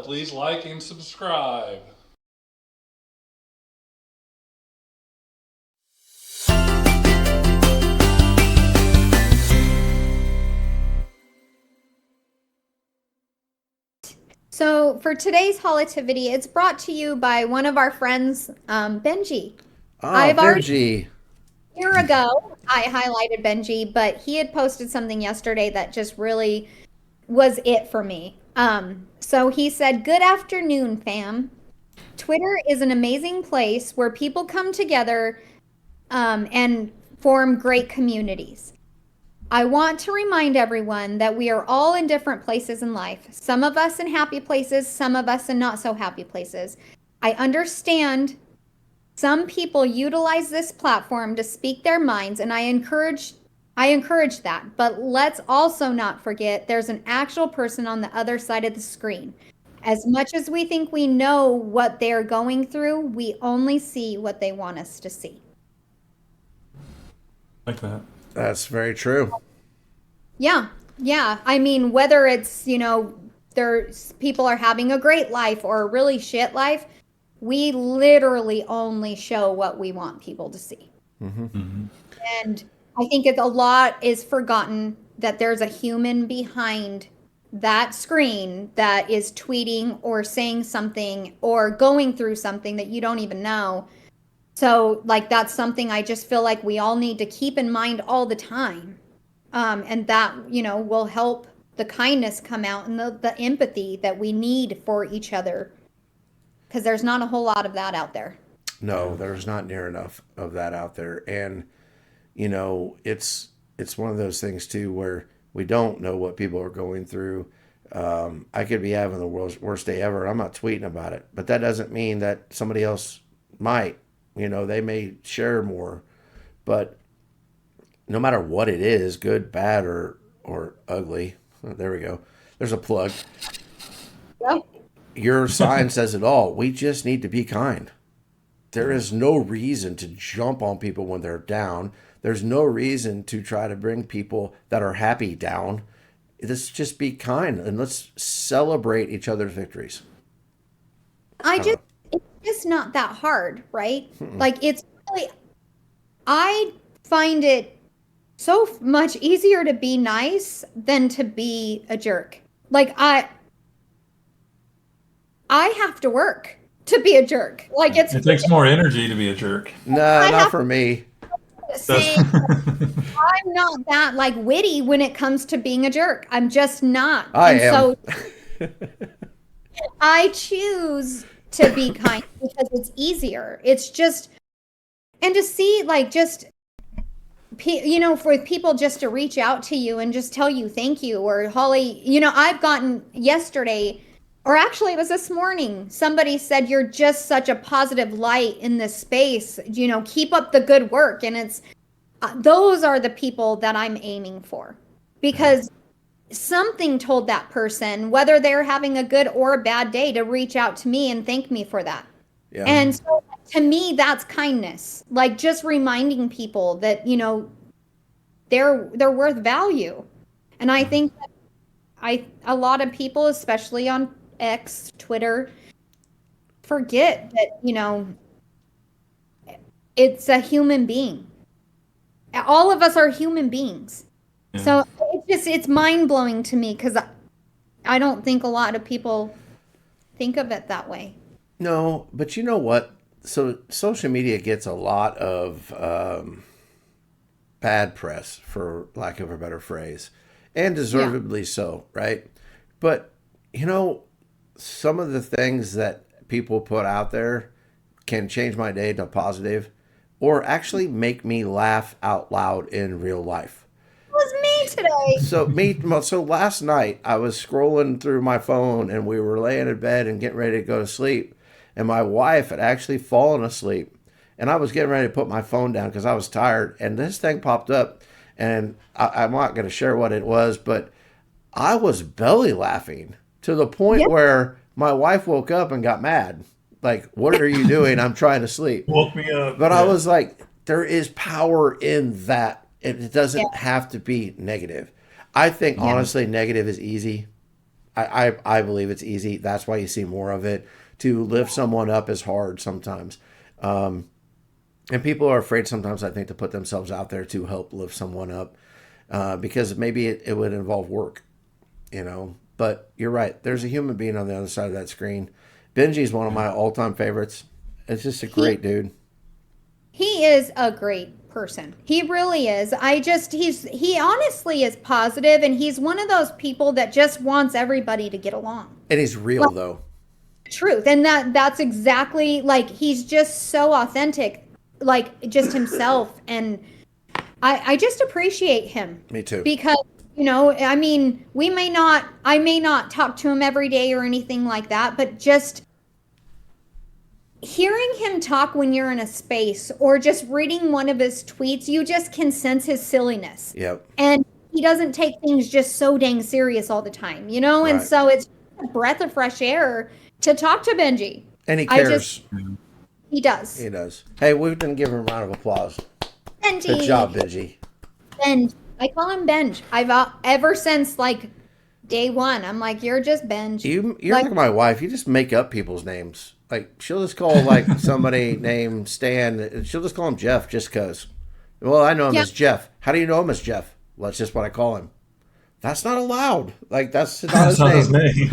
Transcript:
please like and subscribe. So for today's Hollitivity, it's brought to you by one of our friends, Benji. Oh, I've already Benji. a year ago I highlighted Benji, but he had posted something yesterday that just really was it for me. So he said, "Good afternoon, fam. Twitter is an amazing place where people come together and form great communities. I want to remind everyone that we are all in different places in life. Some of us in happy places, some of us in not so happy places. I understand some people utilize this platform to speak their minds, and I encourage that. But let's also not forget there's an actual person on the other side of the screen. As much as we think we know what they're going through, we only see what they want us to see." Like that. That's very true. Yeah. Yeah. I mean, whether it's, there's people are having a great life or a really shit life, we literally only show what we want people to see. Mm-hmm. And I think it's a lot is forgotten that there's a human behind that screen that is tweeting or saying something or going through something that you don't even know. So, like, that's something I just feel like we all need to keep in mind all the time. And that, will help the kindness come out and the empathy that we need for each other because there's not a whole lot of that out there. No, there's not near enough of that out there. And, it's one of those things too where we don't know what people are going through. I could be having the worst day ever. I'm not tweeting about it, but that doesn't mean that somebody else might. They may share more, but no matter what it is, good, bad, or ugly. There we go. There's a plug. Yep. Your sign says it all. We just need to be kind. There is no reason to jump on people when they're down. There's no reason to try to bring people that are happy down. Let's just be kind and let's celebrate each other's victories. I I don't just, know. it's just not that hard, right? Like, it's really, I find it so much easier to be nice than to be a jerk. Like, I have to work to be a jerk. Like, it's, It takes more energy to be a jerk. No, I not have for me. to Does. say, I'm not that like witty when it comes to being a jerk. I'm just not. I And am. so I choose to be kind because it's easier. It's just, and to see like just, for people just to reach out to you and just tell you thank you or Holly, I've gotten yesterday, or actually it was this morning, somebody said, "You're just such a positive light in this space. Keep up the good work." And it's, those are the people that I'm aiming for Yeah. because something told that person, whether they're having a good or a bad day, to reach out to me and thank me for that. Yeah. And so to me, that's kindness. Like just reminding people that, they're worth value. And I think that a lot of people, especially on X, Twitter, forget that, it's a human being. All of us are human beings. Yeah. So it's mind blowing to me because I don't think a lot of people think of it that way. No, but you know what? So social media gets a lot of bad press, for lack of a better phrase, and Yeah. deservedly so, right? But, you know, some of the things that people put out there can change my day to positive or actually make me laugh out loud in real life. It was me today. So last night I was scrolling through my phone and we were laying in bed and getting ready to go to sleep, and my wife had actually fallen asleep, and I was getting ready to put my phone down because I was tired, and this thing popped up, and I'm not going to share what it was, but I was belly laughing to the point Yeah. where my wife woke up and got mad. Like, what are you doing? I'm trying to sleep. Woke me up. But I Yeah. was like, there is power in that. It Yeah. doesn't have to be negative. I think Yeah. honestly, negative is easy. I believe it's easy. That's why you see more of it. To lift someone up is hard sometimes. And people are afraid sometimes, I think, to put themselves out there to help lift someone up because maybe it would involve work, you know. But you're right. There's a human being on the other side of that screen. Benji's one of my all-time favorites. It's just a great dude. He is a great person. He really is. He honestly is positive, and he's one of those people that just wants everybody to get along. And he's real, though. Truth. And that's exactly, like, he's just so authentic, like, just himself. And I just appreciate him. Me too. Because, you know, I mean, I may not talk to him every day or anything like that, but just hearing him talk when you're in a space or just reading one of his tweets, you just can sense his silliness. Yep. And he doesn't take things just so dang serious all the time, you know? And so it's a breath of fresh air to talk to Benji. And he cares. He does. He does. Hey, we didn't give him a round of applause. Benji. Good job, Benji. Benj. I call him Benj. I've ever since like day one. I'm like, you're just Benj. You're like my wife. You just make up people's names. Like she'll just call like somebody named Stan, and she'll just call him Jeff just because. Well, I know him as Jeff. How do you know him as Jeff? Well, that's just what I call him. That's not allowed. Like that's not his name.